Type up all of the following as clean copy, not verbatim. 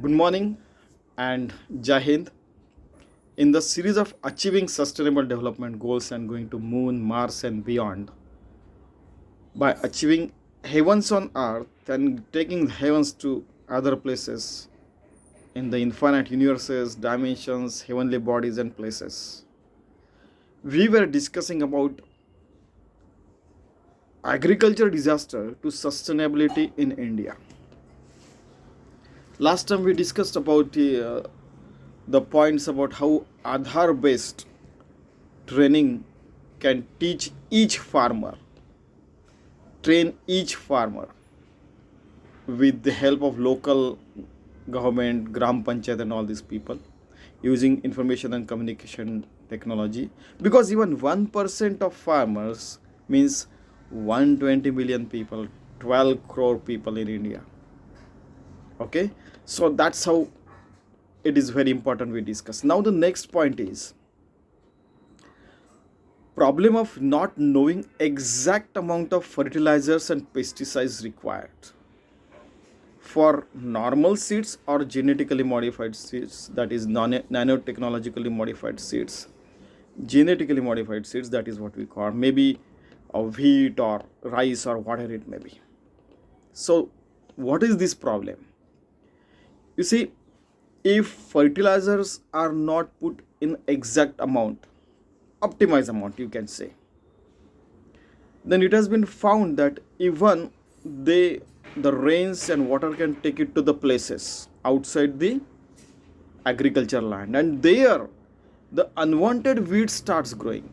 Good morning and Jai Hind. In the series of achieving sustainable development goals and going to moon, Mars and beyond, by achieving heavens on earth and taking heavens to other places in the infinite universes, dimensions, heavenly bodies and places. We were discussing about agriculture disaster to sustainability in India. Last time we discussed about the points about how Aadhaar based training can train each farmer with the help of local government, Gram Panchayat, and all these people using information and communication technology. Because even 1% of farmers means 120 million people, 12 crore people in India. Okay, so that's how it is very important we discuss. Now, the next point is problem of not knowing exact amount of fertilizers and pesticides required for normal seeds or genetically modified seeds, that is nanotechnologically modified seeds, genetically modified seeds, that is what we call maybe a wheat or rice or whatever it may be. So what is this problem? You see, if fertilizers are not put in exact amount, optimized amount you can say, then it has been found that even the rains and water can take it to the places outside the agriculture land, and there the unwanted weed starts growing,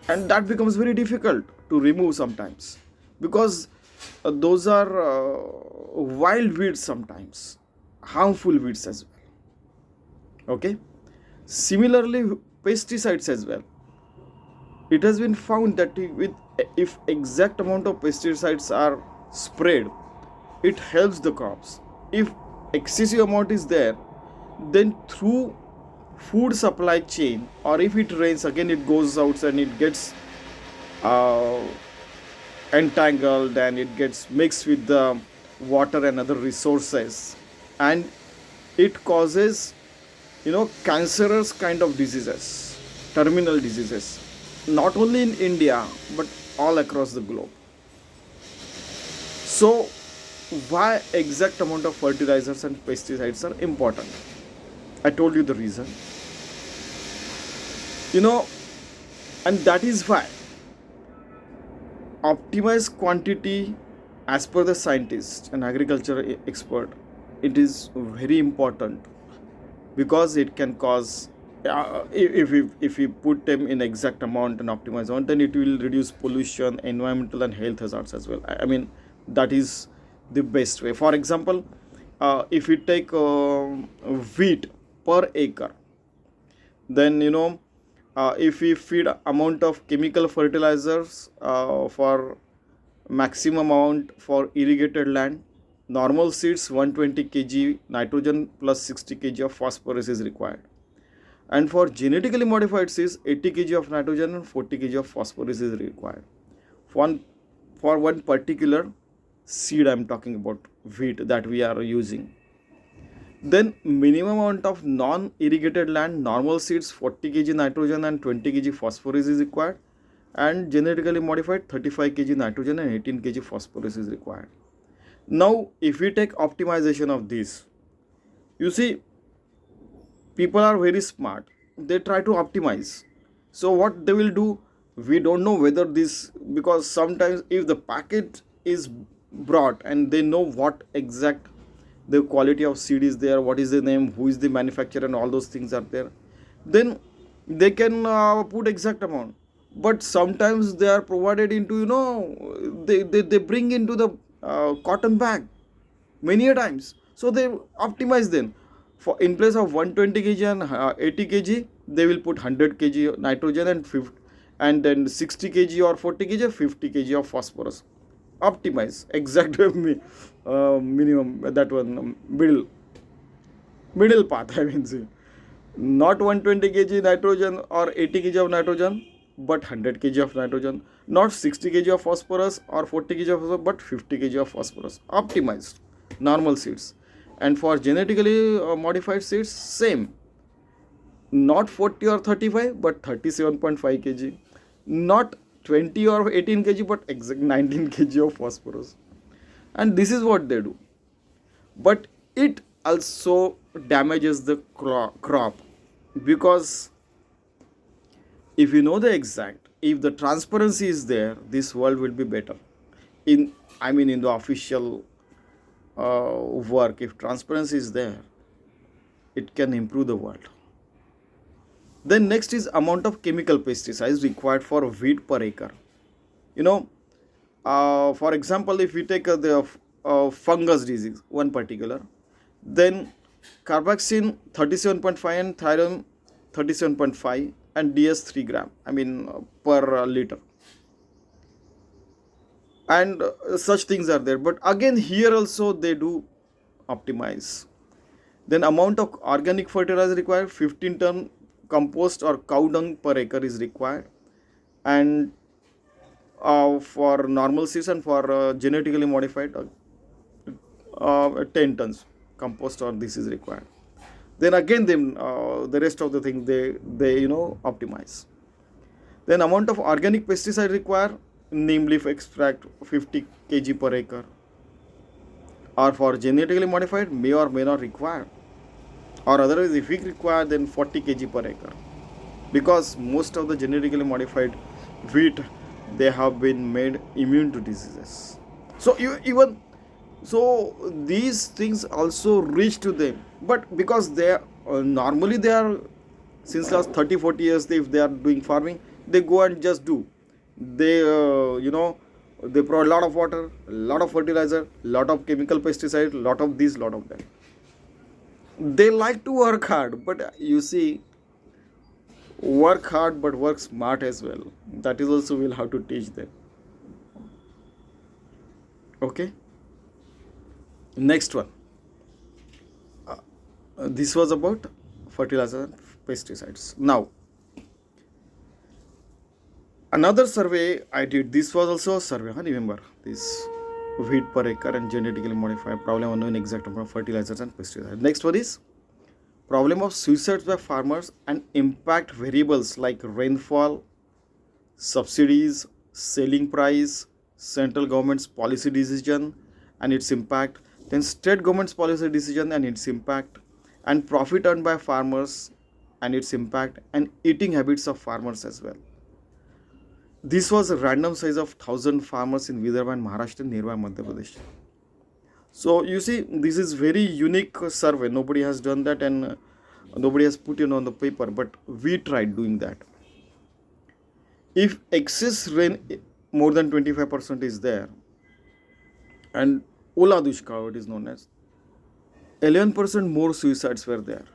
and that becomes very difficult to remove sometimes because those are wild weeds, sometimes harmful weeds as well. Okay, similarly pesticides as well. It has been found that if exact amount of pesticides are sprayed, it helps the crops. If excessive amount is there, then through food supply chain, or if it rains again, it goes out and it gets uh, entangled and it gets mixed with the water and other resources, and it causes cancerous kind of diseases, terminal diseases, not only in India but all across the globe. So why exact amount of fertilizers and pesticides are important? I told you the reason. And that is why optimized quantity, as per the scientist and agriculture expert, it is very important, because it can cause if we put them in exact amount and optimized amount, then it will reduce pollution, environmental and health hazards as well. I mean, that is the best way. For example, if we take wheat per acre, then if we feed amount of chemical fertilizers for maximum amount for irrigated land, normal seeds 120 kg nitrogen plus 60 kg of phosphorus is required, and for genetically modified seeds 80 kg of nitrogen and 40 kg of phosphorus is required for one particular seed. I'm talking about wheat that we are using. Then minimum amount of non-irrigated land, normal seeds 40 kg nitrogen and 20 kg phosphorus is required, and genetically modified 35 kg nitrogen and 18 kg phosphorus is required. Now if we take optimization of this, you see, people are very smart, they try to optimize. So what they will do, we don't know whether this, because sometimes if the packet is brought and they know what exact the quality of seed is there, what is the name, who is the manufacturer, and all those things are there, then they can put exact amount. But sometimes they are provided into, they bring into the cotton bag many a times, so they optimize them. For in place of 120 kg and 80 kg, they will put 100 kg nitrogen and 50, and then 60 kg or 40 kg 50 kg of phosphorus. Optimize exact minimum, that one, middle path, I mean, see, not 120 kg nitrogen or 80 kg of nitrogen, but 100 kg of nitrogen, not 60 kg of phosphorus or 40 kg of phosphorus, but 50 kg of phosphorus. Optimized normal seeds. And for genetically modified seeds, same. Not 40 or 35, but 37.5 kg. Not 20 or 18 kg, but exact 19 kg of phosphorus. And this is what they do. But it also damages the crop, because if you know the exact, if the transparency is there, this world will be better. In in the official work, if transparency is there, it can improve the world. Then next is amount of chemical pesticides required for wheat per acre. You know, for example, if we take the fungus disease, one particular, then carboxin 37.5 and thiron 37.5 and DS 3 gram. Per liter. And such things are there. But again, here also they do optimize. Then amount of organic fertilizer required, 15 ton compost or cow dung per acre is required. And for normal seeds and for genetically modified, 10 tons compost or this is required. Then again, the rest of the thing they optimize. Then amount of organic pesticide required, neem leaf extract 50 kg per acre. Or for genetically modified, may or may not require. Or otherwise, if we require, then 40 kg per acre. Because most of the genetically modified wheat, they have been made immune to diseases. So these things also reach to them. But because they are, normally they are, since last 30-40 years, if they are doing farming, they go and just do. They they provide a lot of water, a lot of fertilizer, lot of chemical pesticide, lot of this, lot of that. They like to work hard, but you see, work hard but work smart as well. That is also we'll have to teach them. Okay. Next one. This was about fertilizer and pesticides. Now, another survey I did. This was also a survey. Remember this wheat per acre and genetically modified, problem unknown exact amount of fertilizers and pesticides. Next one is problem of suicides by farmers and impact variables like rainfall, subsidies, selling price, central government's policy decision and its impact, then state government's policy decision and its impact, and profit earned by farmers and its impact, and eating habits of farmers as well. This was a random size of 1,000 farmers in Vidarbha and Maharashtra nearby Madhya Pradesh. So you see, this is very unique survey. Nobody has done that, and nobody has put it on the paper, but we tried doing that. If excess rain more than 25% is there, and Ola Dushkal, it is known as, 11% more suicides were there.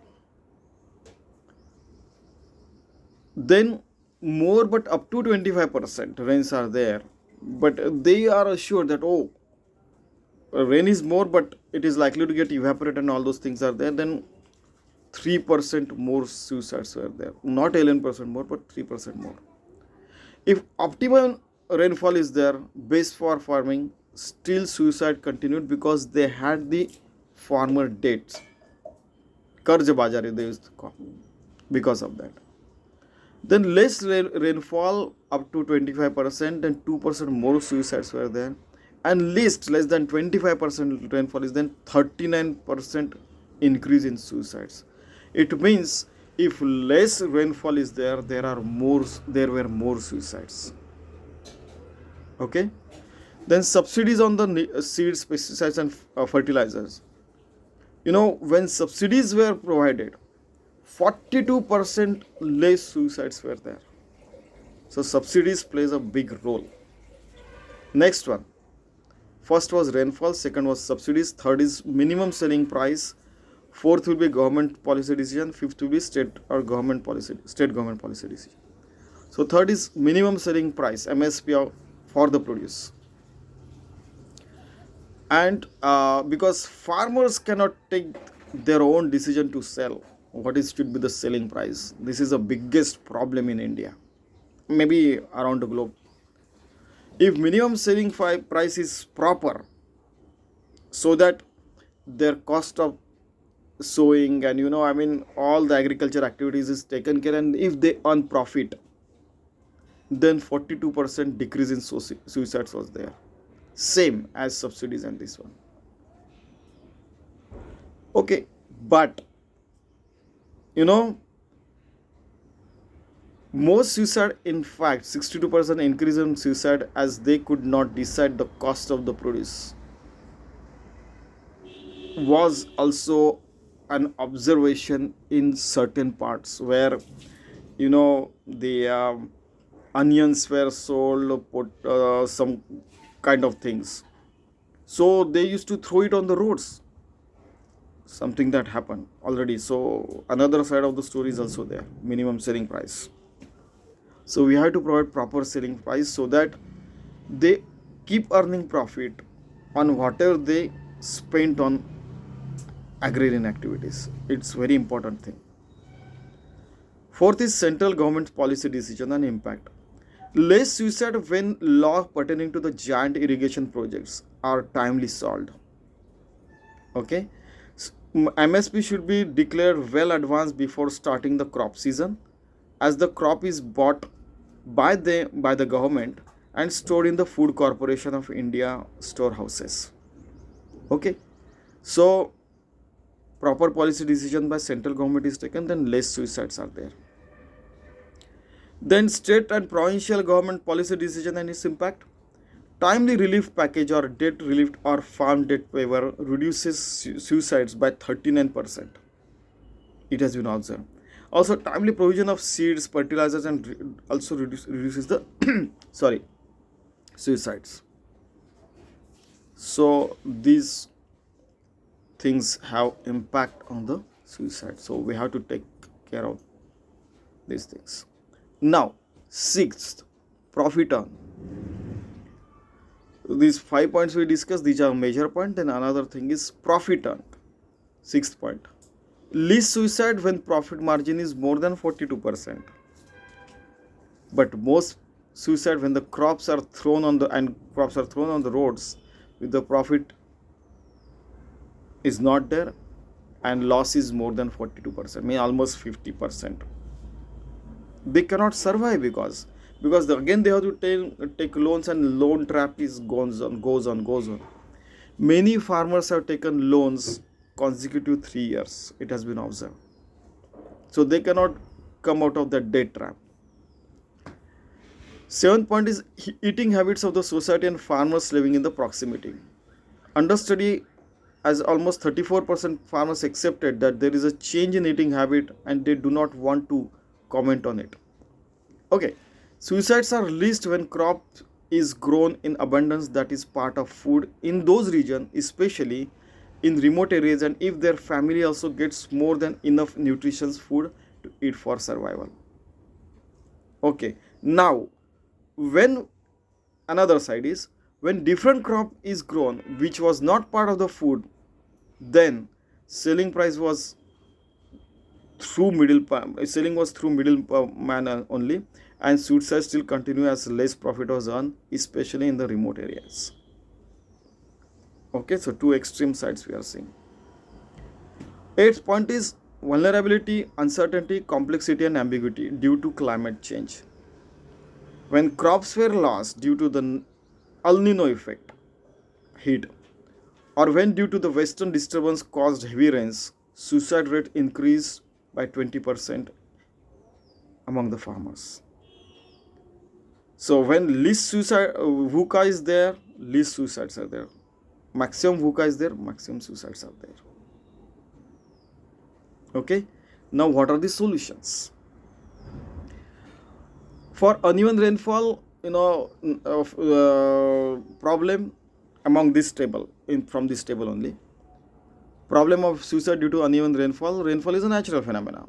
Then more, but up to 25% rains are there, but they are assured that rain is more, but it is likely to get evaporated and all those things are there. Then 3% more suicides were there, not 11% more, but 3% more. If optimal rainfall is there, best for farming, still suicide continued because they had the farmer debts, karj bajari they used to call, because of that. Then less rainfall up to 25% and 2% more suicides were there, and less than 25% rainfall is then 39% increase in suicides. It means if less rainfall is there, there were more suicides. Okay. Then subsidies on the seeds, pesticides and fertilizers. When subsidies were provided, 42% less suicides were there. So subsidies plays a big role. Next one. First was rainfall, second was subsidies, third is minimum selling price, fourth will be government policy decision, fifth will be state government policy decision. So third is minimum selling price, MSP for the produce. And because farmers cannot take their own decision to sell, what should be the selling price? This is the biggest problem in India, maybe around the globe. If minimum selling price is proper, so that their cost of sowing, and all the agriculture activities is taken care, and if they earn profit, then 42% decrease in suicides was there, same as subsidies and this one. Okay, but you know most suicide, in fact 62% increase in suicide, as they could not decide the cost of the produce, was also an observation in certain parts where the onions were sold, put some kind of things, so they used to throw it on the roads, something that happened already. So another side of the story is also there, minimum selling price. So we have to provide proper selling price so that they keep earning profit on whatever they spent on agrarian activities. It's very important thing. Fourth is central government policy decision and impact. Less suicide when law pertaining to the giant irrigation projects are timely solved. Okay, MSP should be declared well advanced before starting the crop season, as the crop is bought by the government and stored in the Food Corporation of India storehouses. Okay, so proper policy decision by central government is taken, then less suicides are there. Then state and provincial government policy decision and its impact. Timely relief package or debt relief or farm debt waiver reduces suicides by 39%. It has been observed. Also, timely provision of seeds, fertilizers, and also reduces the sorry suicides. So these things have impact on the suicide. So we have to take care of these things. Now, sixth, profit earn. These 5 points we discussed, these are major point. Then another thing is profit earned. Sixth point, least suicide when profit margin is more than 42%. But most suicide when the crops are thrown on the roads with the profit is not there and loss is more than 42%, mean almost 50%. They cannot survive because again they have to take loans, and loan trap is goes on. Many farmers have taken loans consecutive 3 years, it has been observed, so they cannot come out of that debt trap. Seventh point is eating habits of the society and farmers living in the proximity. Under study, as almost 34% farmers accepted that there is a change in eating habit and they do not want to comment on it. Okay, suicides are least when crop is grown in abundance, that is part of food in those regions, especially in remote areas, and if their family also gets more than enough nutritious food to eat for survival. Okay, now when another side is when different crop is grown which was not part of the food, then selling price was selling was through middleman only, and suicide still continue as less profit was earned, especially in the remote areas. Okay, so two extreme sides we are seeing. Eighth point is vulnerability, uncertainty, complexity, and ambiguity due to climate change. When crops were lost due to the El Nino effect, heat, or when due to the western disturbance caused heavy rains, suicide rate increased by 20% among the farmers. So when least suicide VUCA is there, least suicides are there. Maximum VUCA is there, maximum suicides are there. Okay, now what are the solutions? For uneven rainfall, problem among this table, from this table only. Problem of suicide due to uneven rainfall. Rainfall is a natural phenomenon.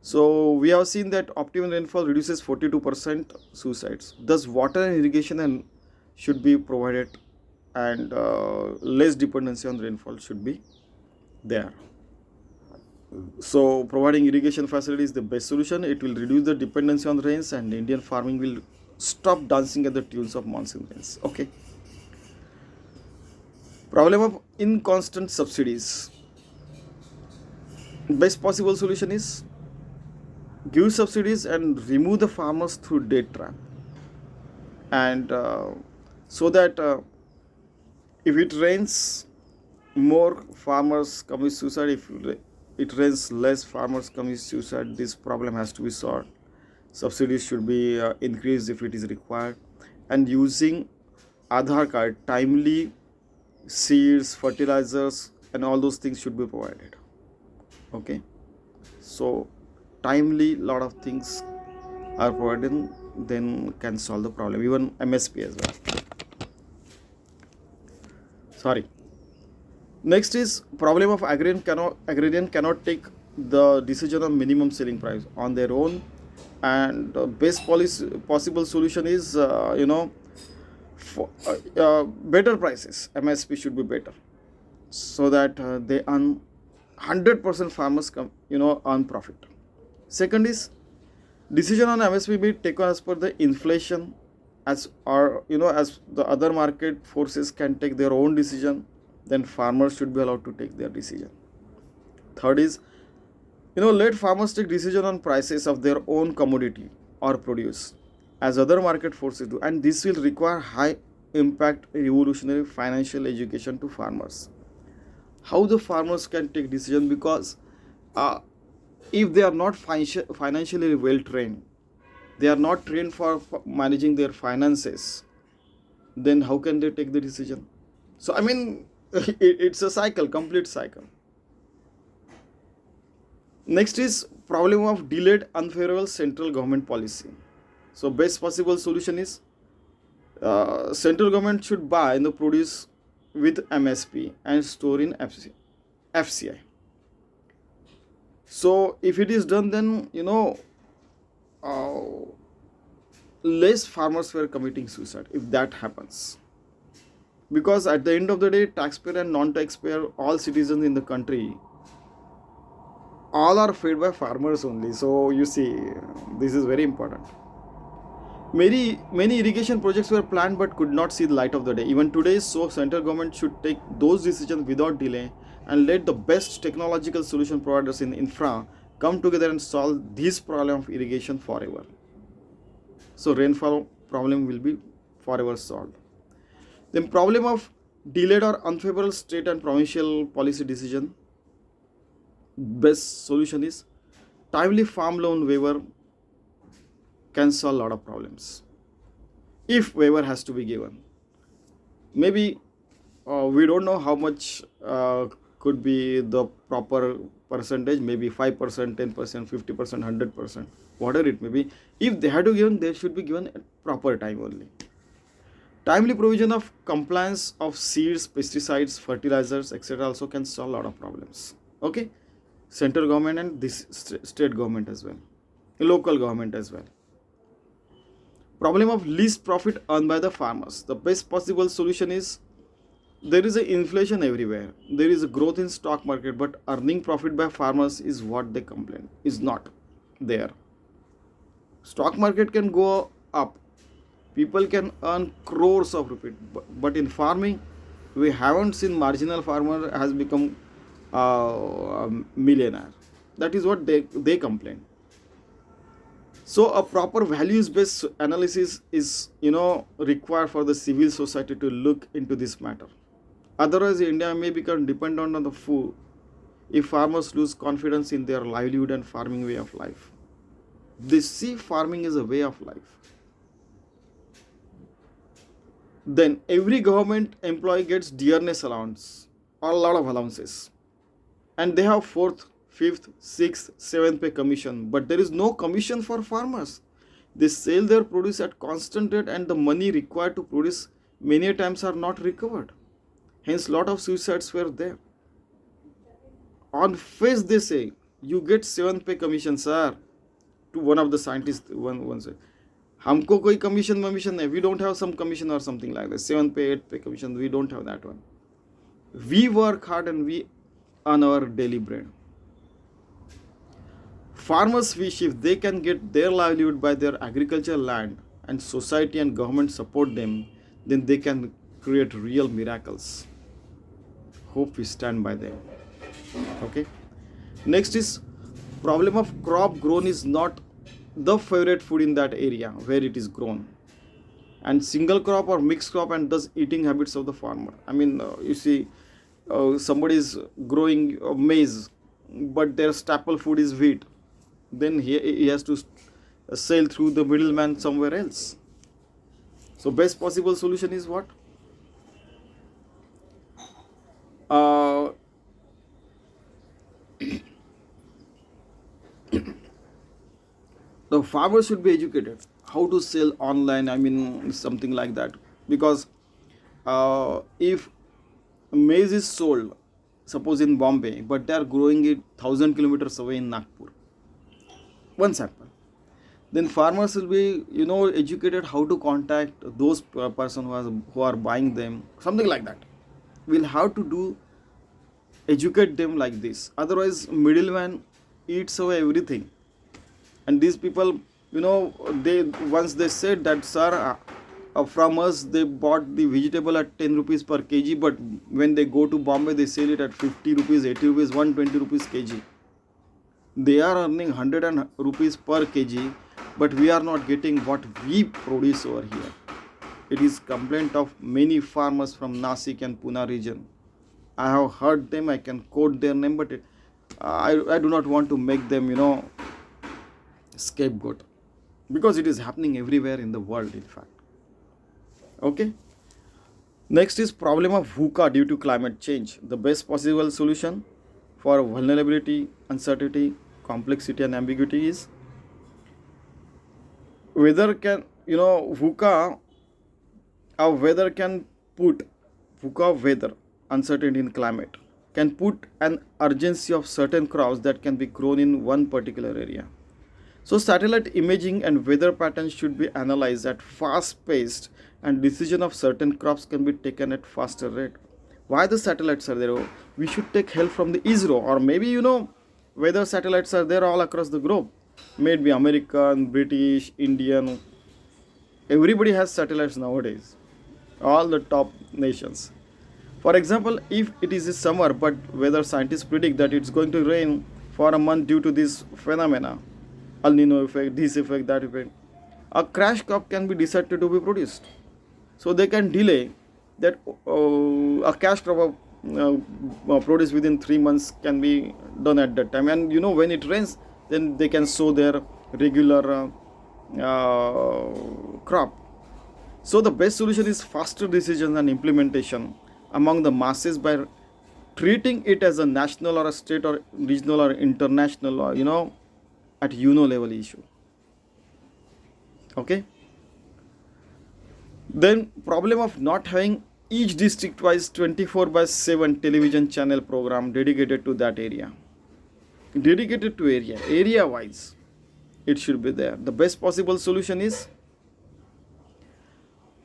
So we have seen that optimum rainfall reduces 42% suicides. Thus, water and irrigation should be provided, and less dependency on rainfall should be there. So providing irrigation facility is the best solution. It will reduce the dependency on rains, and Indian farming will stop dancing at the tunes of monsoon rains. Okay. Problem of inconstant subsidies. Best possible solution is give subsidies and remove the farmers through debt trap, and so that if it rains more, farmers commit suicide. If it rains less, farmers commit suicide. This problem has to be solved. Subsidies should be increased if it is required, and using Aadhaar card, timely seeds, fertilizers, and all those things should be provided. Okay, so timely lot of things are provided, then can solve the problem. Even MSP as well. Sorry. Next is problem of agrarian cannot take the decision on minimum selling price on their own, and the best possible solution is for, better prices. MSP should be better, so that they earn 100% farmers earn profit. Second is decision on MSP be taken as per the inflation, as or as the other market forces can take their own decision, then farmers should be allowed to take their decision. Third is let farmers take decision on prices of their own commodity or produce, as other market forces do, and this will require high impact revolutionary financial education to farmers. How the farmers can take decision, because if they are not financially well trained, they are not trained for managing their finances, then how can they take the decision? So I mean, it's a cycle, complete cycle. Next is problem of delayed unfavorable central government policy. So best possible solution is central government should buy the produce with MSP and store in FCI. So if it is done, then uh, less farmers were committing suicide if that happens. Because at the end of the day, taxpayer and non-taxpayer, all citizens in the country, all are fed by farmers only. So you see, this is very important. Many irrigation projects were planned but could not see the light of the day. Even today, so central government should take those decisions without delay and let the best technological solution providers in infra come together and solve this problem of irrigation forever. So rainfall problem will be forever solved. The problem of delayed or unfavorable state and provincial policy decision. Best solution is timely farm loan waiver can solve a lot of problems. If waiver has to be given, maybe we don't know how much could be the proper percentage, maybe 5%, 10%, 50%, 100%, whatever it may be. If they had to given, they should be given at proper time only. Timely provision of compliance of seeds, pesticides, fertilizers, etc. also can solve a lot of problems. Okay, central government and this state government as well, local government as well. Problem of least profit earned by the farmers. The best possible solution is there is a inflation everywhere. There is a growth in stock market, but earning profit by farmers is what they complain is not there. Stock market can go up. People can earn crores of rupees, but in farming, we haven't seen marginal farmer has become a millionaire. That is what they complain. So a proper values based analysis is required for the civil society to look into this matter. Otherwise, India may become dependent on the food if farmers lose confidence in their livelihood and farming way of life. They see farming as a way of life. Then every government employee gets dearness allowance or a lot of allowances, and they have fourth, fifth, sixth, seventh pay commission, but there is no commission for farmers. They sell their produce at constant rate, and the money required to produce many times are not recovered. Hence, lot of suicides were there. On face, they say you get seventh pay commission, sir. To one of the scientists, one said, "Humko koi commission nahi. We don't have some commission or something like that. 7th pay, 8th pay commission. We don't have that one. We work hard and we earn our daily bread." Farmers wish if they can get their livelihood by their agricultural land and society and government support them, then they can create real miracles. Hope we stand by them. Okay. Next is problem of crop grown is not the favorite food in that area where it is grown, and single crop or mixed crop, and thus eating habits of the farmer. I mean, you see, somebody is growing maize, but their staple food is wheat. Then he has to sell through the middleman somewhere else. So best possible solution is what? Uh, the farmer should be educated how to sell online. I mean, something like that, because if maize is sold, suppose in Bombay, but they are growing it 1,000 kilometers away in Nagpur, one sample, then farmers will be, educated how to contact those person who are buying them, something like that. We'll have to do educate them like this. Otherwise, middleman eats away everything. And these people, they once they said that, sir, from us they bought the vegetable at 10 rupees per kg, but when they go to Bombay they sell it at 50 rupees, 80 rupees, 120 rupees kg. They are earning 100 rupees per kg, but we are not getting what we produce over here. It is complaint of many farmers from Nasik and Pune region. I have heard them, I can quote their name, but I do not want to make them, scapegoat, because it is happening everywhere in the world, in fact. Okay. Next is problem of VUCA due to climate change. The best possible solution for vulnerability, uncertainty, complexity and ambiguity is weather can, VUCA, our weather can put, VUCA weather, uncertainty in climate, can put an urgency of certain crops that can be grown in one particular area. So satellite imaging and weather patterns should be analyzed at fast paced, and decision of certain crops can be taken at faster rate. Why the satellites are there? Oh, we should take help from the ISRO, or maybe, weather satellites are there all across the globe. Maybe American, British, Indian, everybody has satellites nowadays, all the top nations. For example, if it is a summer but weather scientists predict that it's going to rain for a month due to this phenomena, El Nino effect, this effect, that effect, a crash crop can be decided to be produced. So they can delay that. A cash crop of, produced within 3 months can be done at that time. And when it rains, then they can sow their regular crop. So the best solution is faster decisions and implementation among the masses by treating it as a national or a state or regional or international, or at level issue. Okay. Then problem of not having each district wise 24/7 television channel program dedicated to that area. Dedicated to area wise, it should be there. The best possible solution is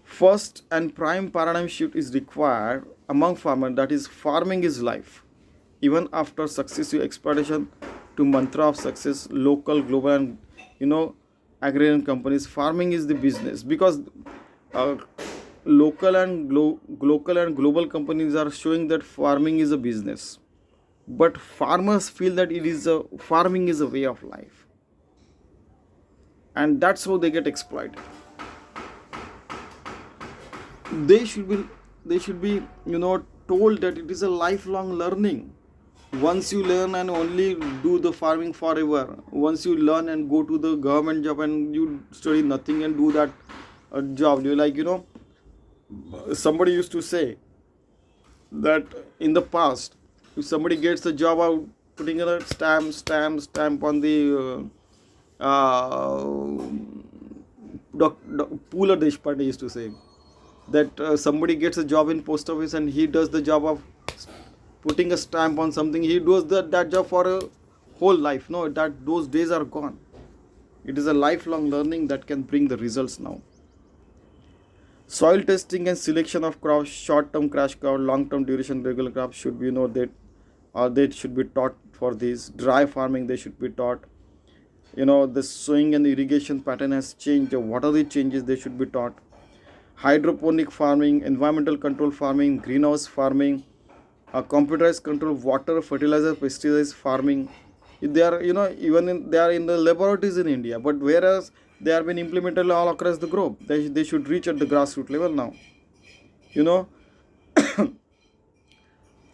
first and prime paradigm shift is required among farmers, that is, farming is life. Even after successive exploitation to mantra of success, local, global, and agrarian companies, farming is the business, because local and global companies are showing that farming is a business, but farmers feel that farming is a way of life, and that's how they get exploited. They should be told that it is a lifelong learning. Once you learn and only do the farming forever, once you learn and go to the government job and you study nothing and do that job, you somebody used to say that in the past, if somebody gets a job out putting a stamp on the Pooler Deshpande used to say that somebody gets a job in post office and he does the job of putting a stamp on something. He does that job for a whole life. No, those days are gone. It is a lifelong learning that can bring the results now. Soil testing and selection of crops, short-term crash crop, long-term duration regular crops should be they should be taught for this. Dry farming they should be taught. The sowing and irrigation pattern has changed. What are the changes they should be taught? Hydroponic farming, environmental control farming, greenhouse farming, Computerized control water, fertilizer, pesticides, farming. They are, even they are in the laboratories in India, but whereas they are being implemented all across the globe. They should reach at the grassroots level now. You know,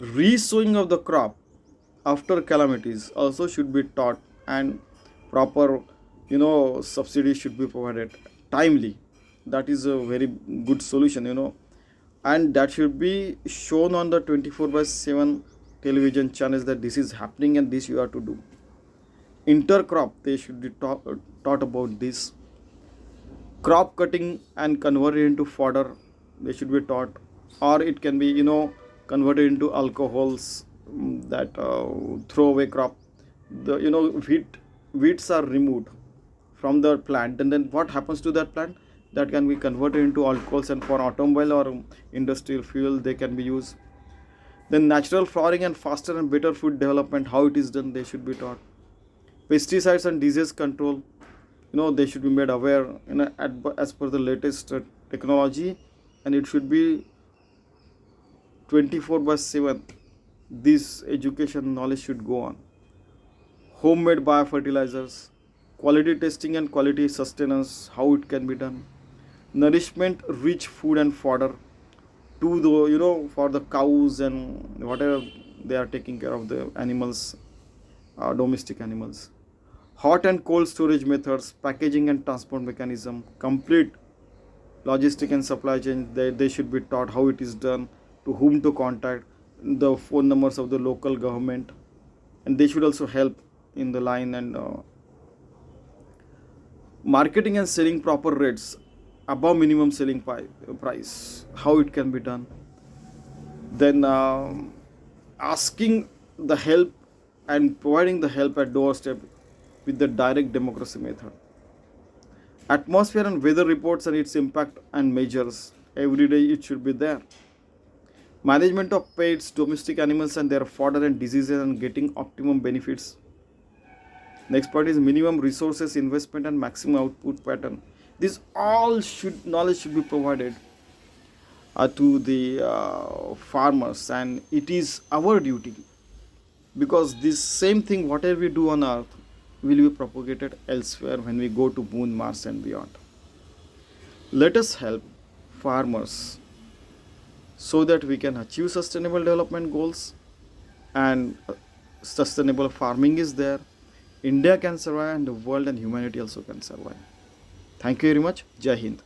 resowing of the crop after calamities also should be taught, and proper, subsidy should be provided timely. That is a very good solution. And that should be shown on the 24 by 7 television channels that this is happening and this you have to do. Intercrop, they should be taught about this. Crop cutting and converted into fodder, they should be taught. Or it can be, converted into alcohols, that throwaway crop. The, weeds are removed from the plant, and then what happens to that plant? That can be converted into alcohols, and for automobile or industrial fuel they can be used. Then natural flowering and faster and better food development, how it is done, they should be taught. Pesticides and disease control, they should be made aware, as per the latest technology, and it should be 24 by 7. This education knowledge should go on. Homemade biofertilizers, quality testing and quality sustenance, how it can be done. Nourishment rich food and fodder to the, for the cows and whatever they are taking care of the animals, domestic animals. Hot and cold storage methods, packaging and transport mechanism, complete logistic and supply chain, they should be taught how it is done, to whom to contact, the phone numbers of the local government, and they should also help in the line. And marketing and selling proper rates above minimum selling price, how it can be done. Then asking the help and providing the help at doorstep with the direct democracy method. Atmosphere and weather reports and its impact and measures, every day it should be there. Management of pets, domestic animals and their fodder and diseases, and getting optimum benefits. Next point is minimum resources investment and maximum output pattern. This all should knowledge should be provided to the farmers, and it is our duty, because this same thing whatever we do on earth will be propagated elsewhere when we go to moon, Mars and beyond. Let us help farmers so that we can achieve sustainable development goals, and sustainable farming is there. India can survive, and the world and humanity also can survive. Thank you very much. Jai Hind.